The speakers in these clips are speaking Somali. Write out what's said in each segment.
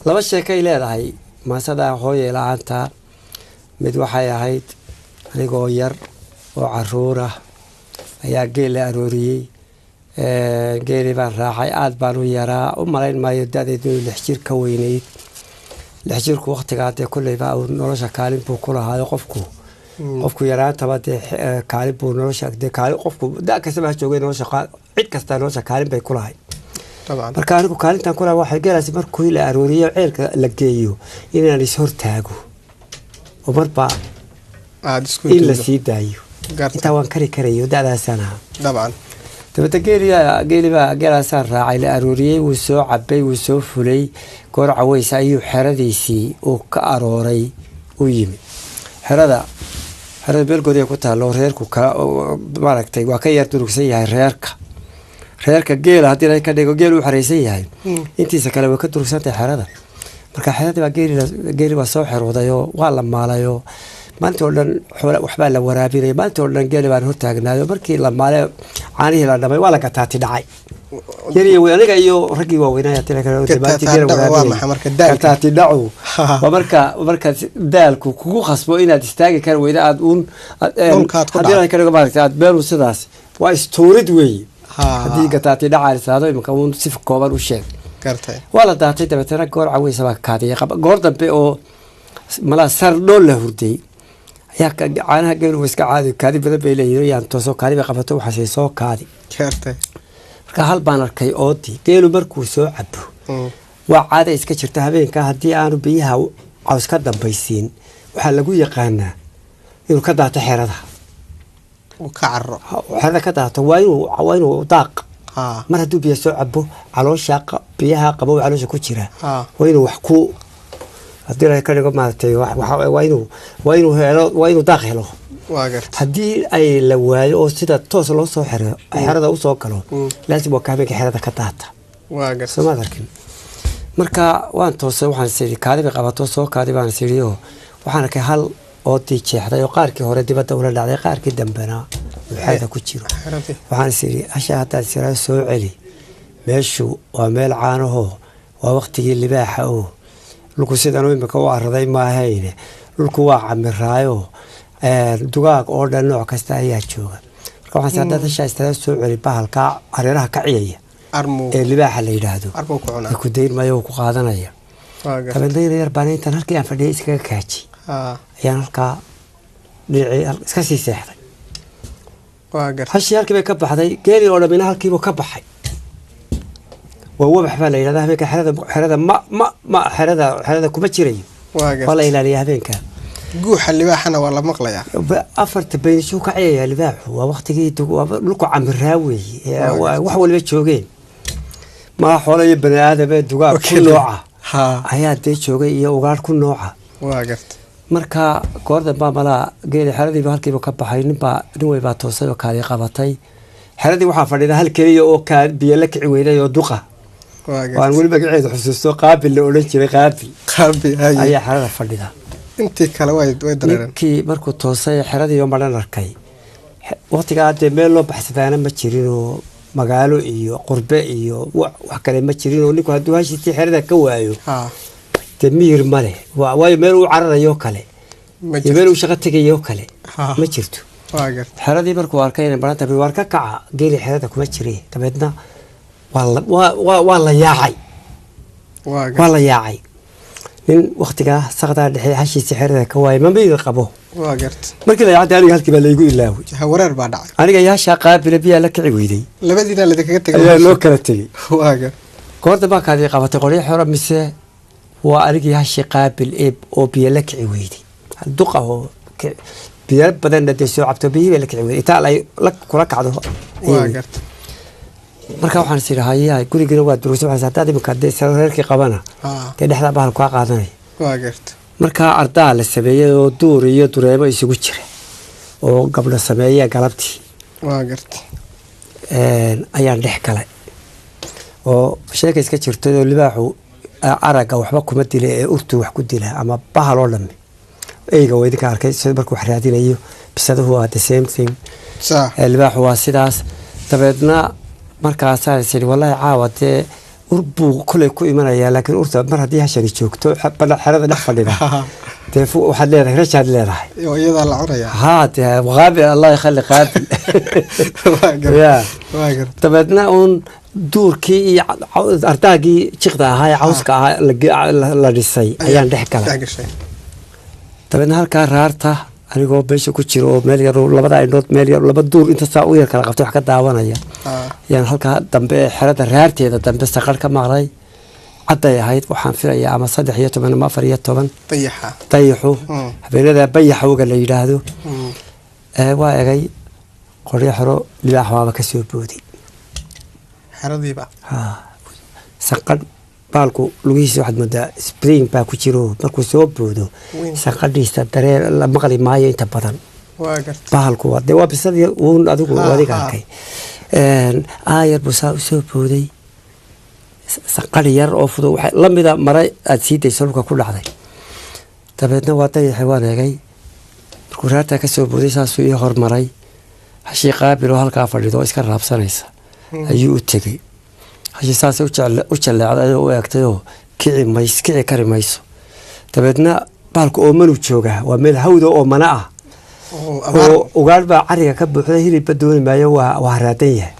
laba sheekay leedahay maasada hooyay la'aanta mid waxay ahayd anigoo yar oo caruur ah ayaa geel la arooriyey geeli baan raacay aad baan u yaraa u malayn maayo da'deedu 6 jir ka weynayd 6 jirku waqtigaa dee kulleyba uu nolosha kaalin buu ku lahaayo qofku yaraantaba dee kaalin buu nolosha dee kaalin qofku da kasta baa joogay nolosha cid kasta nolosha kaalin bay ku lahayd طبعا marka anigu kaalintan kula waxay galaysaa markuu la arooriyo ceelka la geeyo inaan is hortaago oo marba aad isku ila sii daayo inta waan karayo da'daasana طبعا dabada geeliba raacay la arooriyay wuu soo cabay wuu soo fulay goor cawaysa ayuu xeradiisii oo ka arooray u yimi xerada beelgoodiya ku taalo reerku ka maaragtay waa ka yar durugsan yahay reerka geela hadii ay ka dhigo geel u xareysan yahay intiisa kale way ka durugsantahay xerada marka xerada baa geeli waa soo xiroodayo waa la maalayo maanta oo dhan waxba la waraabinay maanta oo dhan geeli baan hortaagnaayo markii la maalay caanihi la dhamay waa la gataati dhacay yariyo aniga iyo ragii waaweynaa tii kale dibaatii geela waraabinay gataati dhacu waa marka daalku kugu khasbo inaad istaagi kar weyda aad hadii ay ka dhigo maaragtay aad beelu sidaas waa istoorid weeye hadii gataati dhacaysado imka uu si kooban u sheeg kartay wala daatay dabeetana goor cawaysa baa kaadiyay goor dambe oo mala sar dhool la hurday ayaa caanaha geelu iska caadi kaadi badan bay leeyihiin tooso kaadi bay qabato waxa soo kaadi kartay marka hal baan arkay oodi geelu markuu soo cabo waa caadi iska jirta habeenka hadii aanu biyaha caws ka dambaysiin waxa lagu yaqaanaa inuu ka daato xerada وكعر هذا كذا وينو داق ما هدو بيا سو عبو علوشا بيها قبو علوشا كجيرا وينو وحكو hadii ay ka dhigo maartay waynu daaq helo hadii ay la waayo oo sida toos loo soo xiro xerada u soo galo laasim waa kaabinka xerada ka daata soo markin marka waan toosay waxaan sidii kaadi bay qabato soo kaadi baan sidii waxaan ka hal oo tijeexday oo qaarkii hore dibadda ula dhacday qaarkii dambena waxaada ku jiro waxaan sidii ashaata siraa soo celi meeshu waa meel caanaho waa waqtigii libaaxa oo lku sidaan imika u araday ma ahayne lku waa camiraayo dugaag oo dhan nooc kasta ayaa jooga marka waxaan saadada shaystada soo celi bahalka areeraha ka ciyaya ee libaaxa la yiraahdo ku deyrmayo ku qaadanaya tabanayna yar baan inta halkii aan fadhiyay iskaga kaaji ayaan halka dhicay iska sii seexday hashi halkii bay ka baxday geeli oo dhamina halkiiba ka baxay ووبح فلا إلى ذهبك حرذا ما حرذا كم تشري ولا إلى لي هذيك جوح اللي باحنا ولا مقلية أفرت بين شو كعية اللي باح ووقت جيت لكو عم الراوي وحول بيت شوقين ما حول يبني هذا بيت دقاق كل نوعه هيا بيت شوقي وقال كل نوعه واقفت marka goorda baabala geeli xaradii halkii ka baxay ninway baa toosay oo kaadi qabatay xaradii waxa fadhida hal kaliya oo ka biyo la kici weynay oo duqa waan wali magaceedu xusuusto qaabil la oran jiray qaabil ayaa xarada fadhida intii kale way dareereen kii markuu toosay xaradii oo maran arkay waqtiga aad meel loo baxsadana ma jirin oo magaalo iyo qurbe iyo wax kale ma jirin oo ninku haduu hashii xarada ka waayo تمير ماله واي ميلو عررايو كله ميلو شقه تغيو كله ما جرتو حردي markuu arkay in baranta bi warka kaca geeli xerada kuma jiray tabeedna waa la yaacay in waqtiga saqada dhaxay hashiisa xerada ka waay ma mid qabo markii la yaacay aniga halkii baa la igu ilaaway wareer baa dhacay aniga yaa shaqaabil biya la kici weyday labadiina la kaga tagay ayaa loo kala tagay koorta baa kaadi qabatay qolay xoro mise وأرجع هالشقابل إب أو بيلك عويدي الدقة هو بيرب بدن ندسوا عبتو بيلك عويدي إتالي لك كلك عضو واقرت مركب وحنا نصير هاي كل جنوات دروس وحنا ساعتين مكدس هيك قبنا كده إحنا بحال قاعدين واقرت مركب أرضا للسبية ودور يدور يسوي جري وقبل السبية قلبتي واقرت أيام ضحكة وشيء كيس كتير تدو اللي باحو araga waxba kuma dilay urtu wax ku dilaa ama bahal oo dhamay eeyga way idinka arkay sida markuu xiraadinayo bisaduhu waa the same thing albaax waa sidaas tabeedna markaas ay sidii wallahi caawate urbu kulay ku imanaya laakiin urta mar haddii hashani joogto xerada dhex fadhida dee waxaad leedahay rashaad leedahay iyada la cunaya haa dee qaabil allah yakhli qaabil ya dabeedna uun duurkii iyo ardaagii jiqda ahaa ee cawska ahaa la dhisay ayaan dhex galay dabeedna halkaa raarta anigoo beesha ku jiro oo meel yar labada indhood meel yar laba duur inta saa u yar kala qabtay wax ka daawanaya ayaan halkaa dambe ee xerada raarteeda dambe saqar ka maqlay cadday ahayd waxaan filayaa ama 13 ama 14 dayaxu habeenada bayaxowga la yidhaahdo waa egay qoryo xero libaax waaba ka soo booday xeradiiba saqadh baalku lugihiisa waxaad moodaa spring baa ku jiro markuu soo boodo saqadhiisa dareen la maqli maayo inta badan baalku dee waa bisadii uun adigu adiga arkay aayar buu saa u soo booday saqadhi yar oo fudud la mida mare aad sii dayso dhulka ku dhacday dabeedna waa dayaxay waan eegay markuu raartaa ka soo booday saasuu ii hormaray hashii qaabil oo halkaa fadhido oo iska raabsanaysa ayuu u tegey hashii saasay u jalleecday oo u eegtayoo kici kari mayso dabeedna baalku oomanuu joogaa waa meel hawda oo mana ah oo ugaadh baa cariga ka buuxda hilibba dooni maayo waa raadan yahay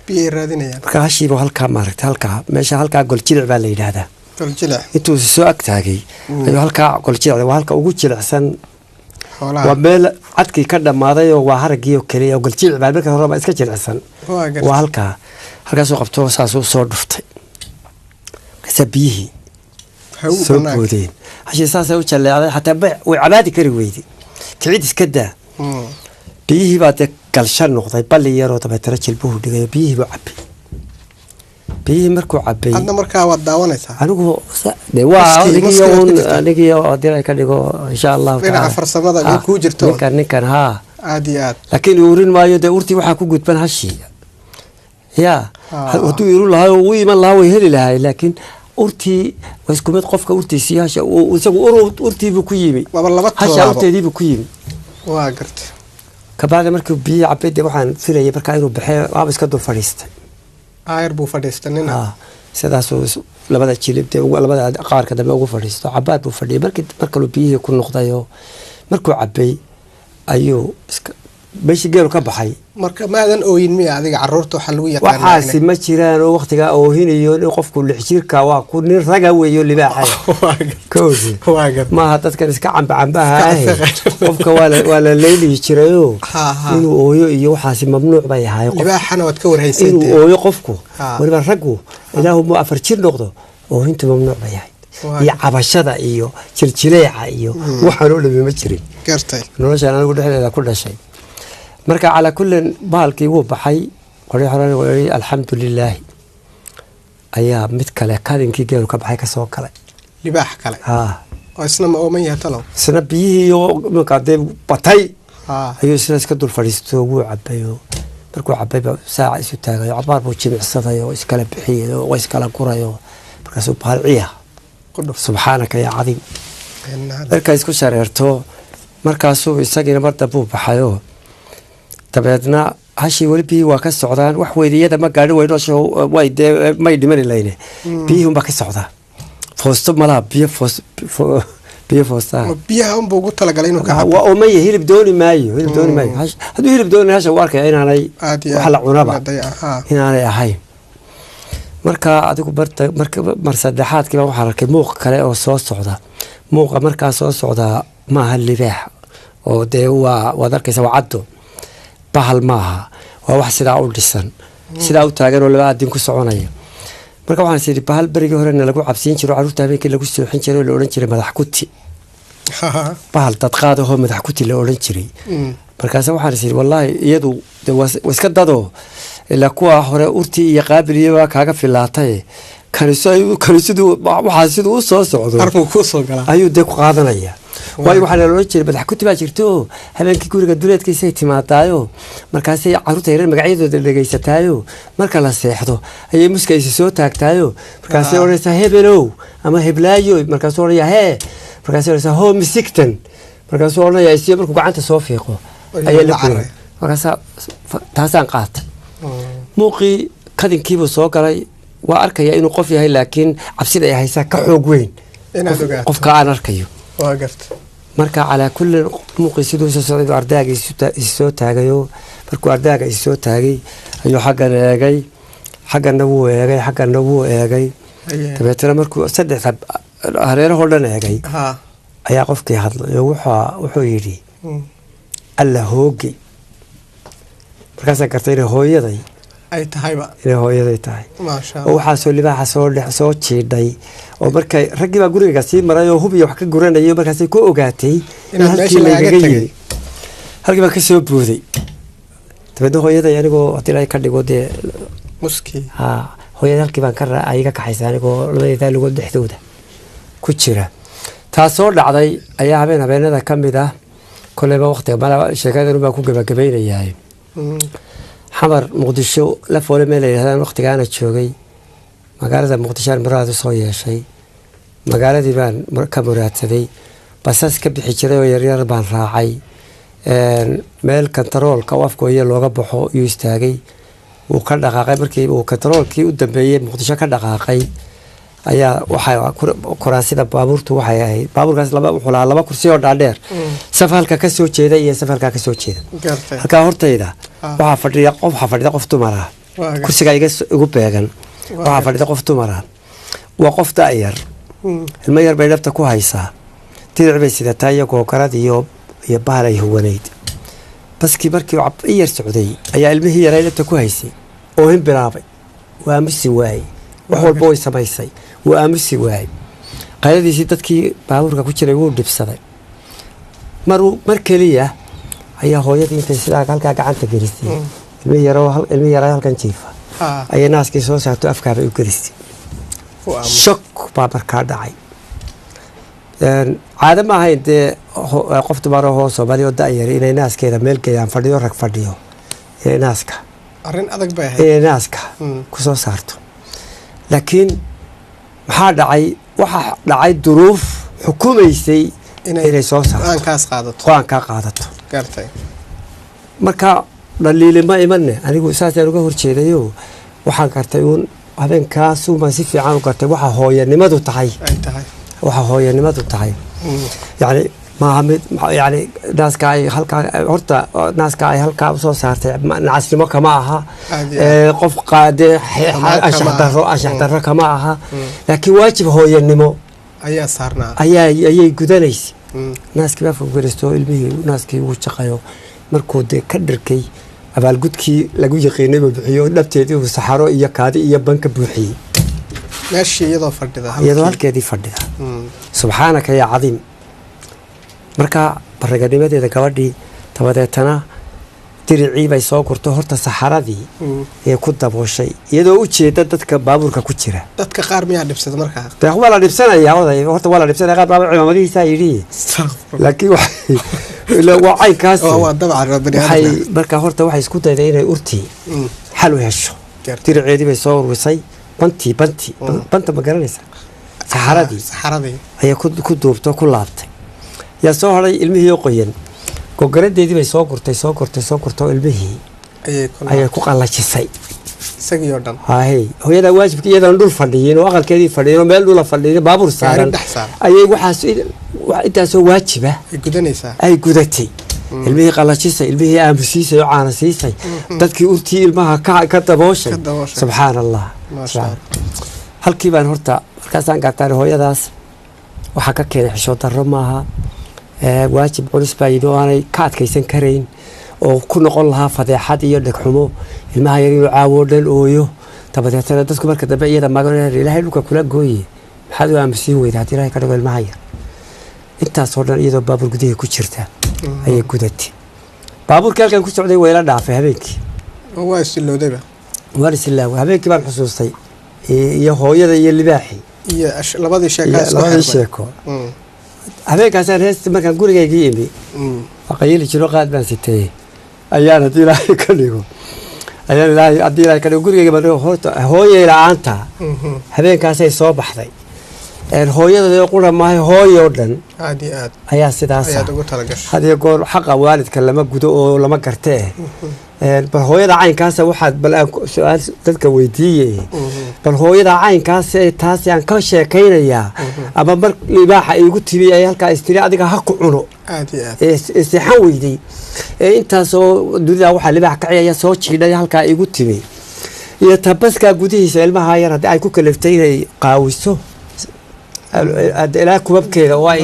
biyay raadinayaan marka hashiiba halkaa maaragtay halkaa meesha halkaa goljilic baa la yidhaahdaa goljilic intuu soo ag taagay ayuu halkaa goljilic waa halka ugu jilicsan waa meel cadkii ka dhammaaday oo waa haraggii oo keliya oo goljilic baa marka horeba iska jilicsan waa halkaasuu qabto saasuu soo dhuftay markaasaa biyihii soo boodeen hashii saasay u jalleecday xataa way cabaadi kari weyday kicid iska daa biyihii baa dee galshan noqday balli yaroo dabeetana jilbuhu dhigayo biyihii buu cabay biyihii markuu cabay hadda markaa waad daawanaysaa anigu anigii haddii ay ka dhigo insha allahu dhinaca farsamada in kuu jirto ninkan haa aad iyo aad laakiin urin maayo dee urtii waxaa ku gudban hashii ya hadduu iru lahaa oo u iman lahaa way heli lahay laakiin urtii waa isku mid qofka urtiisii hasha isagu urtiibuu ku yimi hasha urteediibuu ku yimi waa gartay kabacdi markuu biyihii cabay dee waxaan filayay markaa inuu baxee waaba iska dul fadhiistay aayar buu fadhiistay nina sidaasuu labada jilib dee labada qaarka dambe ugu fadhiisto cabaad buu fadhiyay markaluu biyihii ku noqday oo markuu cabay ayuu meeshii geelu ka baxay marka maadan ooyin miya adiga caruurta waxa lagu yaqaan waxaasi ma jiraan oo waqtigaa oohinayo in qofku lix jirka waa ku nin raga weeyo libaaxay koodi maaha dadkan iska cambaha qofka waa la leelihi jirayoo inuu ooyo iyo waxaasi mamnuuc bay ahay libaaxana waad ka warhaysay inuu ooyo qofku waliba raggu ilaahu ma 4 jir noqdo oohinta mamnuuc bay ahay iyo cabashada iyo jiljileeca iyo waxaan oo dhami ma jirin noloshaan anigu dhexdeeda ku dhashay marka على كل بالكي هو بحي قري حراني وقري الحمد لله أيام متكلة كادين كي جالو كبحي كسو كلا لباح كلا وإسنا ما أومية تلو سنا بيه يو مقدم بطي أيو سنا سكدو الفريستو وعبيو بركو عبيو ساعة ستة عبار بوجي عصدا يو إسكالا بحي يو وإسكالا كورا يو بركاسو بهالعيا سبحانك يا عظيم بركا إسكو شريرتو مركاسو إساقنا مرتا بو بحيو dabeedna hashii weli biyihii waa ka socdaan wax weydiyada ma gaadhin weynoosho way dee may dhimani layne biyihii unbaa ka socdaa foosto malaha biyo foostaa biyaha unbuu ugu talagalay inuu ka cabo waa oomaya hilib dooni maayo hadduu hilib dooni hasha u arkaya inaanay wax la cunaba inaanay ahayn marka adigu mar saddexaadkiiba waxaan arkay muuq kale oo soo socda muuqa markaa soo socdaa maaha libaax oo dee waad arkaysa waa caddo bahal maaha waa wax sidaa u dhisan sidaa u taagan oo laba adin ku soconaya marka waxaan sidii bahal berigii horena lagu cabsiin jiro caruurta habeenkii lagu sooxin jiray oo la odhan jiray madax kuti bahal dadqaad ahoo madax kuti la odhan jiray markaas waxaan sidii wallaahi iyadu waa iska dadoo ilaa kuwa hore urtii iyo qaabiliyaba kaaga filaatay kanisiduu waxaa siduu u soo socdo ayuu dee ku qaadanaya waayo waxaa la odhan jiray madax kuti baa jirto habeenkii guriga duleedkiisay timaadaayo markaasay caruurta yareer magacyadooda dhegaysataayo marka la seexdo ayay muskaysi soo taagtaayo markaasay odhanaysaa hebelow ama heblaayo markaasuu odhanaya hee markaasay odhanaysaa home sigton markaasuu odhanaya isiyo markuu gacanta soo fiiqo ayaa la guray markaasaa taasaan qaatay muuqii kadinkiibuu soo galay وأركيا إنه قفيها لكن عبسيد أي هيسا كحوجين قف كأنا أركيو وقفت marka calaa kulli muuqisidu soo socday ardayga isoo taagayo markuu ardayga isoo taagay ayuu xaggan wuu eegay tabeetana markuu saddex hareeraha oo dhan eegay ayaa qofkii hadlay wuxuu yidhi alla hoogi markaasaan gartay inay hooyaday tahay oo waxaa soo libaaxa soo jiidhay oo markay raggii baa guriga sii maray oo hubiya wax ka guranayay markaasay ku ogaatay in halkii lagaga yiri halkii baa ka soo booday tabeedna hooyaday anigoo hadii ay ka dhigo dee muski hooyaday halkii baan ka ayaga kaxaysay anigoo labadeeda lugood dhexdooda ku jira taasoo dhacday ayaa habeenada ka mid ah koleyba waqtiga sheekadan baa ku gabagabaynayaa xamar muqdisho la foole meel ay yiraahdaan waqtigaana joogay magaalada muqdisho muraad soo yeeshay magaaladii baan ka muraadsaday basas ka bixi jiray oo yaryar baan raacay meel kantaroolka afkooda looga baxo iyo istaagay uu ka dhaqaaqay markii uu kantaroolkii u dambeeyay muqdisho ka dhaqaaqay ayaa waxa kuraasida baabuurtu waxay ahayd baabuurkaas laba kursi oo dhaadheer safalka ka soo jeeda iyo safalka ka soo jeeda halka hortayda waxa fadhiya qof dumar ah kursiga igu beegan waxa fadhiya qof dumar ah waa qof daayar ilmo yar bay dhabta ku haysaa tidci bay sidataa iyagoo garad iyo bahal ay huwaneyd baskii markii yar socday ayaa ilmihii yaray dhabta ku haysay oo hin bilaabay waa misi waay wax walba way samaysay waa aamusi waay qayladiisii dadkii baabuurka ku jiray wuu dhibsaday mar keliya ayaa hooyadii intay sidaa halkaa gacanta gelisay ilmi yaraa halkan jiifa ayay naaskii soo saarto afkaaba u gelisay shok baa markaa dhacay caado ma ahayn dee qof dumaro hoo Soomaali oo da'yar inay naaskeeda meel geeyaan fadhiyo rag fadhiyo inay naaska arrin adag bay ahayd inay naaska ku soo saarto laakiin maxaa dhacay duruuf xukumaysay inay soo saarto qaan ka qaadato gartay marka dhaliilima imanne anigu saasaan uga horjeedayo waxaan gartay uun habeenkaas uma si fiican u gartay waxa hooyanimadu tahay yani يعني ناس كاي هرتا ناس كاي هالكا وصو صارت ناس ما كماها قف قاده أشحتر كماها لكن واجب هو ينمو أي صارنا أي جدنيس ناس كيف فوقرستو المي ناس كي وشقيو مركود كدركي أبال جود كي لقوا يقيني ببحيو لبتدي وسحروا إيا كادي إيا بنك بوحي ماشي يضو فردها يضو هالكادي فردها سبحانك يا عظيم marka baragadimadeeda gabadhii tabadeetana diricii bay soo gurto horta saxaradii ee ku dabooshay iyadoo u jeeda dadka baabuurka ku jira dadka qaar miyaa dhibsada markaa waa la dhibsanaya oday horta waa la dhibsanaya qaar baabuur ciidamadiisa yiri laakiin waa caynkaas waa dabcan waxay marka horta waxay isku dayday inay urti xal u hesho diriceedii bay soo urwisay banta ma garanaysa saxaradii ayay ku duubto ku laabtay يا صهري المهي يقين كوكريدي بي سو غورتay ilmihii ayay ku qalashay isagii oo dhan hay hooyada waajibkeeda dhul fadhiyeen oo aqalkeedii fadhiyeen meel dhul fadhiyeen baabuur saaran ayay waxaas intaas oo waajiba ay gudatay ilmihii qalashay ilmihii aamusisay oo caanasiisay dadkii urtii ilmaha ka dabooshay subhanallah halkii baan horta markaasaan gaartay hooyadaas waxa ka keenay xisho darro maaha waajib culus baa yidhi oo aanay ka adkaysan karayn oo ku noqon lahaa fadeexad iyo dhagxumo ilmaha yar inuu caawo dhan ooyo tabadeetana dadku marka dambe iyada magan ilaahay dhulka kula gooye maxaad u aamusiin weydaa haddii ilaahay ka dhigo ilmaha yar intaasoo dhan iyadoo baabuur gudihii ku jirta ayay gudatay baabuurkii halkan ku socday wayla dhaafay habeenkii waa isilowdayba waan isilaawa habeenkii baan xusuustay iyo hooyada iyo libaaxii iyo labadii sheeko habeenkaasaan heesta markaan gurigayga yimi aqayili jiro qaad baan sitay ayaan haddii ilaahay ka dhigo gurigayga baan hooyay la'aanta habeenkaasay soo baxday hooyada qura maahay hooyoo dhan ayaa sidaas hadiyo goor xaqa waalidka lama gudo oo lama gartee bal hooyada caynkaasa waxaad bal aan su-aal dadka weydiiyey bal hooyada caynkaas taasi aan ka sheekaynayaa ama mar libaaxa igu timi ay halkaa istiri adiga ha ku cuno seexan weyday intaasoo dunida waxaa libaax ka ciyaya soo jiidhay halkaa igu timi iyo tabaskaa gudihiisa ilmaha yar haddii ay ku kaliftay inay qaawiso ilaa kubabkeeda oo ay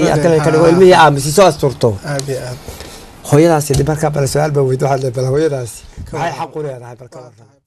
ilmihii aamusiso asturto hooyadaasi markaa bal su-aal baa weydo waxaad leedahay hooyadaasi maxay xaq u leedahay balka